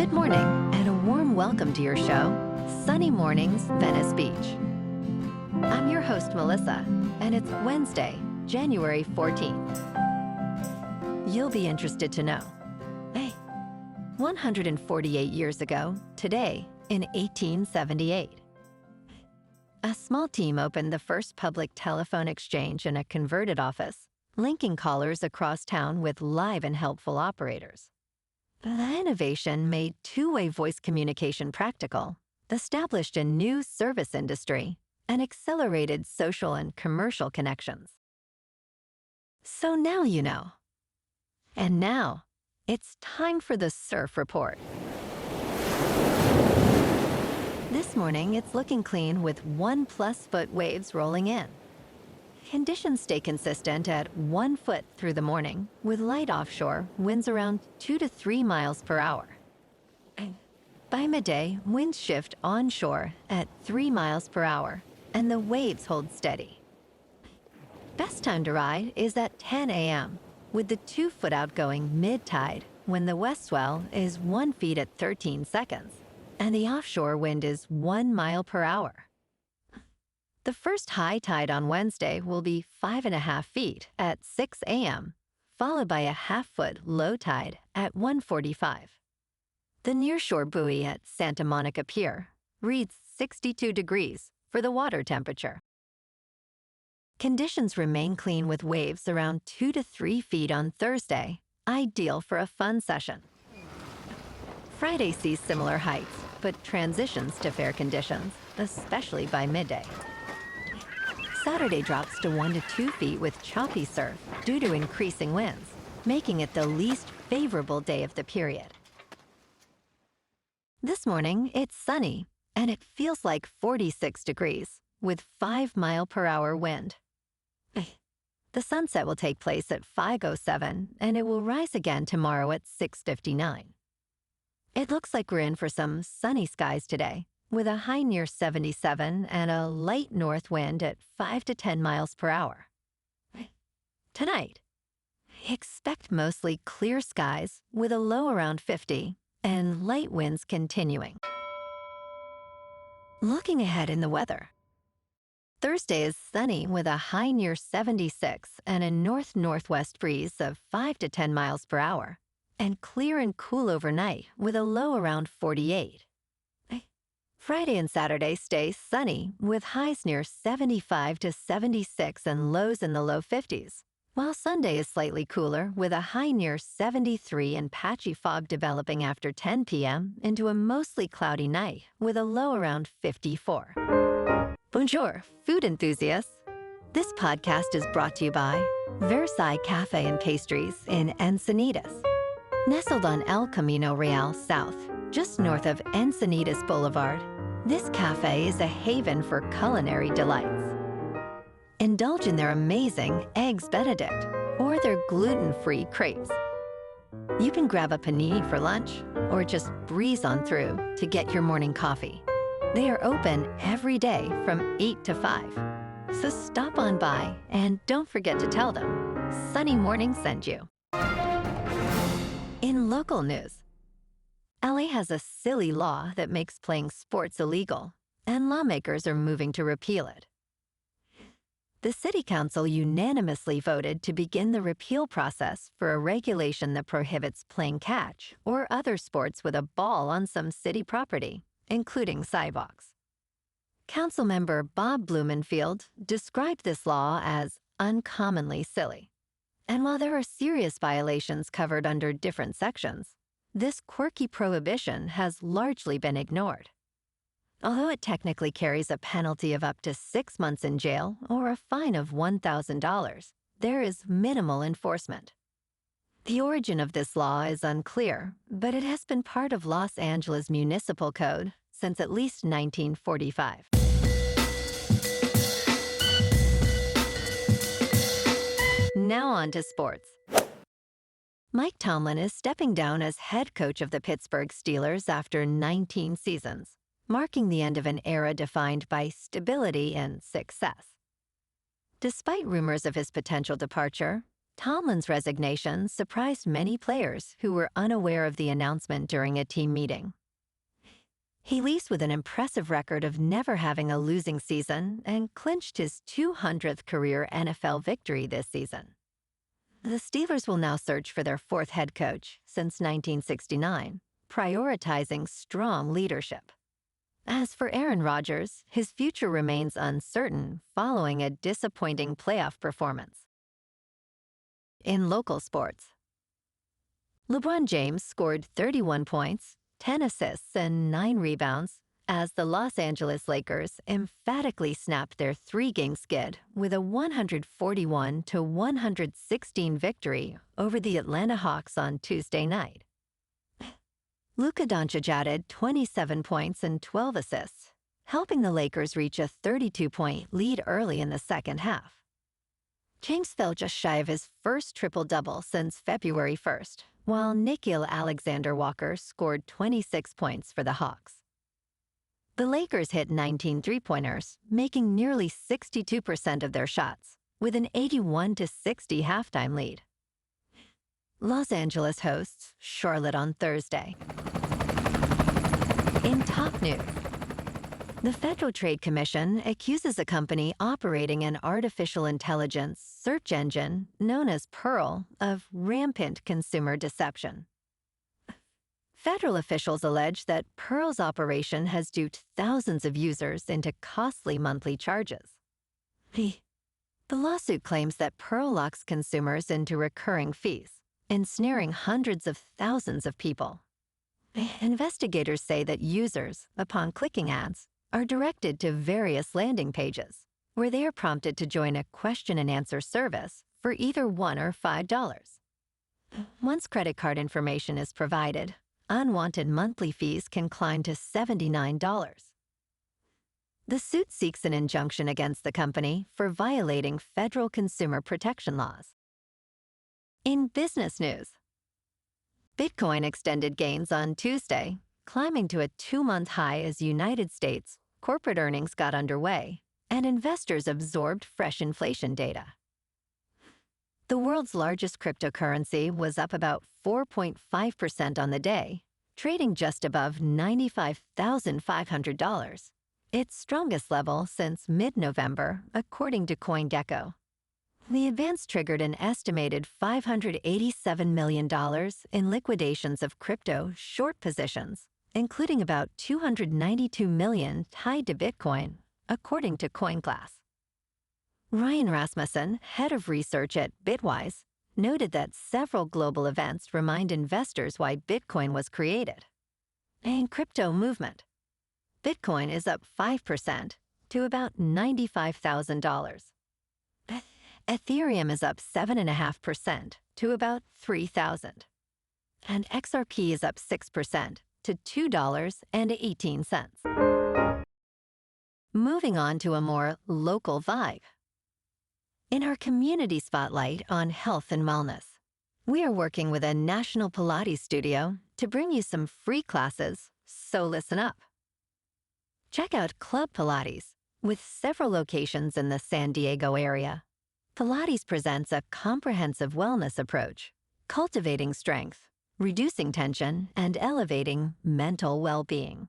Good morning, and a warm welcome to your show, Sunny Mornings, Venice Beach. I'm your host, Melissa, and it's Wednesday, January 14th. You'll be interested to know. Hey, 148 years ago, today, in 1878, a small team opened the first public telephone exchange in a converted office, linking callers across town with live and helpful operators. The innovation made two-way voice communication practical, established a new service industry, and accelerated social and commercial connections. So now you know. And now, it's time for the Surf Report. This morning, it's looking clean with 1+ foot waves rolling in. Conditions stay consistent at 1 foot through the morning, with light offshore, winds around 2 to 3 miles per hour. By midday, winds shift onshore at 3 miles per hour, and the waves hold steady. Best time to ride is at 10 a.m., with the 2 foot outgoing mid-tide, when the west swell is 1 foot at 13 seconds, and the offshore wind is 1 mile per hour. The first high tide on Wednesday will be 5.5 feet at 6 a.m., followed by a half-foot low tide at 1:45. The nearshore buoy at Santa Monica Pier reads 62 degrees for the water temperature. Conditions remain clean with waves around 2 to 3 feet on Thursday, ideal for a fun session. Friday sees similar heights, but transitions to fair conditions, especially by midday. Saturday drops to 1 to 2 feet with choppy surf due to increasing winds, making it the least favorable day of the period. This morning, it's sunny, and it feels like 46 degrees, with 5 mile per hour wind. The sunset will take place at 5:07, and it will rise again tomorrow at 6:59. It looks like we're in for some sunny skies today, with a high near 77 and a light north wind at 5 to 10 miles per hour. Tonight, expect mostly clear skies with a low around 50 and light winds continuing. Looking ahead in the weather. Thursday is sunny with a high near 76 and a north-northwest breeze of 5 to 10 miles per hour, and clear and cool overnight with a low around 48. Friday and Saturday stay sunny with highs near 75 to 76 and lows in the low 50s, while Sunday is slightly cooler with a high near 73 and patchy fog developing after 10 p.m. into a mostly cloudy night with a low around 54. Bonjour, food enthusiasts. This podcast is brought to you by Versailles Cafe and Pastries in Encinitas. Nestled on El Camino Real South, just north of Encinitas Boulevard, this cafe is a haven for culinary delights. Indulge in their amazing Eggs Benedict or their gluten-free crepes. You can grab a panini for lunch or just breeze on through to get your morning coffee. They are open every day from 8 to 5. So stop on by and don't forget to tell them Sunny Morning sent you. In local news, LA has a silly law that makes playing sports illegal, and lawmakers are moving to repeal it. The City Council unanimously voted to begin the repeal process for a regulation that prohibits playing catch or other sports with a ball on some city property, including sidewalks. Councilmember Bob Blumenfield described this law as uncommonly silly. And while there are serious violations covered under different sections, this quirky prohibition has largely been ignored. Although it technically carries a penalty of up to 6 months in jail or a fine of $1,000, there is minimal enforcement. The origin of this law is unclear, but it has been part of Los Angeles Municipal Code since at least 1945. Now on to sports. Mike Tomlin is stepping down as head coach of the Pittsburgh Steelers after 19 seasons, marking the end of an era defined by stability and success. Despite rumors of his potential departure, Tomlin's resignation surprised many players who were unaware of the announcement during a team meeting. He leaves with an impressive record of never having a losing season and clinched his 200th career NFL victory this season. The Steelers will now search for their fourth head coach since 1969, prioritizing strong leadership. As for Aaron Rodgers, his future remains uncertain following a disappointing playoff performance. In local sports, LeBron James scored 31 points, 10 assists, and 9 rebounds as the Los Angeles Lakers emphatically snapped their three-game skid with a 141-116 victory over the Atlanta Hawks on Tuesday night. Luka Doncic added 27 points and 12 assists, helping the Lakers reach a 32-point lead early in the second half. James fell just shy of his first triple-double since February 1st, while Nickeil Alexander-Walker scored 26 points for the Hawks. The Lakers hit 19 three-pointers, making nearly 62% of their shots, with an 81-60 halftime lead. Los Angeles hosts Charlotte on Thursday. In top news, the Federal Trade Commission accuses a company operating an artificial intelligence search engine known as Pearl of rampant consumer deception. Federal officials allege that Pearl's operation has duped thousands of users into costly monthly charges. The lawsuit claims that Pearl locks consumers into recurring fees, ensnaring hundreds of thousands of people. Investigators say that users, upon clicking ads, are directed to various landing pages, where they are prompted to join a question-and-answer service for either $1 or $5. Once credit card information is provided, unwanted monthly fees can climb to $79. The suit seeks an injunction against the company for violating federal consumer protection laws. In business news, Bitcoin extended gains on Tuesday, climbing to a 2-month high as United States corporate earnings got underway and investors absorbed fresh inflation data. The world's largest cryptocurrency was up about 4.5% on the day, trading just above $95,500, its strongest level since mid-November, according to CoinGecko. The advance triggered an estimated $587 million in liquidations of crypto short positions, including about $292 million tied to Bitcoin, according to CoinGlass. Ryan Rasmussen, head of research at Bitwise, noted that several global events remind investors why Bitcoin was created. In crypto movement, Bitcoin is up 5% to about $95,000. Ethereum is up 7.5% to about $3,000. And XRP is up 6% to $2.18. Moving on to a more local vibe. In our community spotlight on health and wellness, we are working with a national Pilates studio to bring you some free classes, so listen up. Check out Club Pilates, with several locations in the San Diego area. Pilates presents a comprehensive wellness approach, cultivating strength, reducing tension, and elevating mental well-being.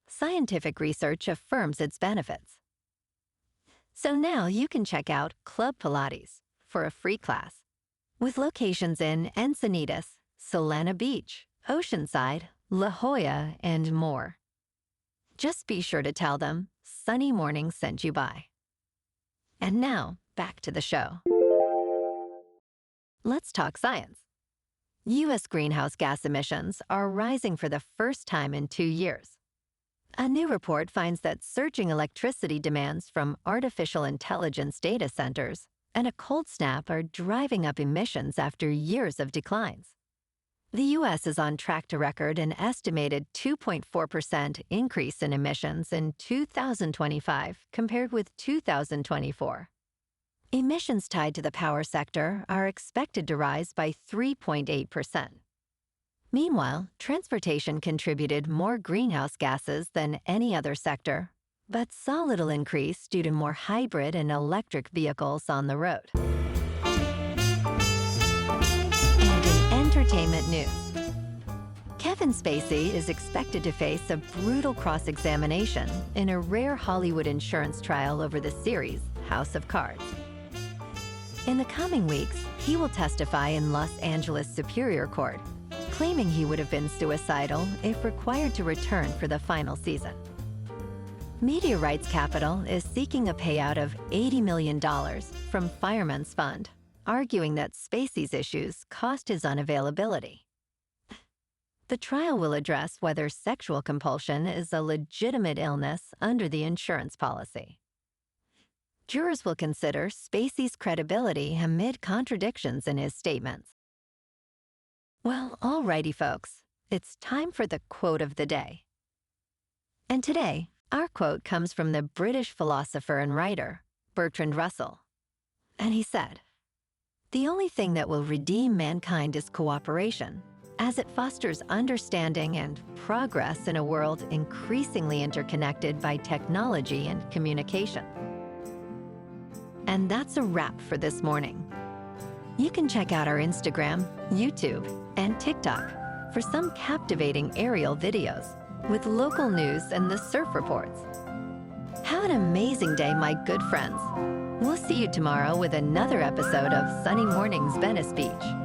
Scientific research affirms its benefits. So now you can check out Club Pilates for a free class, with locations in Encinitas, Solana Beach, Oceanside, La Jolla, and more. Just be sure to tell them Sunny Morning sent you by. And now, back to the show. Let's talk science. U.S. greenhouse gas emissions are rising for the first time in 2 years. A new report finds that surging electricity demands from artificial intelligence data centers and a cold snap are driving up emissions after years of declines. The U.S. is on track to record an estimated 2.4% increase in emissions in 2025 compared with 2024. Emissions tied to the power sector are expected to rise by 3.8%. Meanwhile, transportation contributed more greenhouse gases than any other sector, but saw little increase due to more hybrid and electric vehicles on the road. news. Kevin Spacey is expected to face a brutal cross-examination in a rare Hollywood insurance trial over the series House of Cards. In the coming weeks, he will testify in Los Angeles Superior Court, claiming he would have been suicidal if required to return for the final season. Media Rights Capital is seeking a payout of $80 million from Fireman's Fund, arguing that Spacey's issues caused his unavailability. The trial will address whether sexual compulsion is a legitimate illness under the insurance policy. Jurors will consider Spacey's credibility amid contradictions in his statements. Well, alrighty, folks, it's time for the quote of the day. And today, our quote comes from the British philosopher and writer, Bertrand Russell. And he said, "The only thing that will redeem mankind is cooperation, as it fosters understanding and progress in a world increasingly interconnected by technology and communication." And that's a wrap for this morning. You can check out our Instagram, YouTube, and TikTok for some captivating aerial videos with local news and the surf reports. Have an amazing day, my good friends. We'll see you tomorrow with another episode of Sunny Mornings Venice Beach.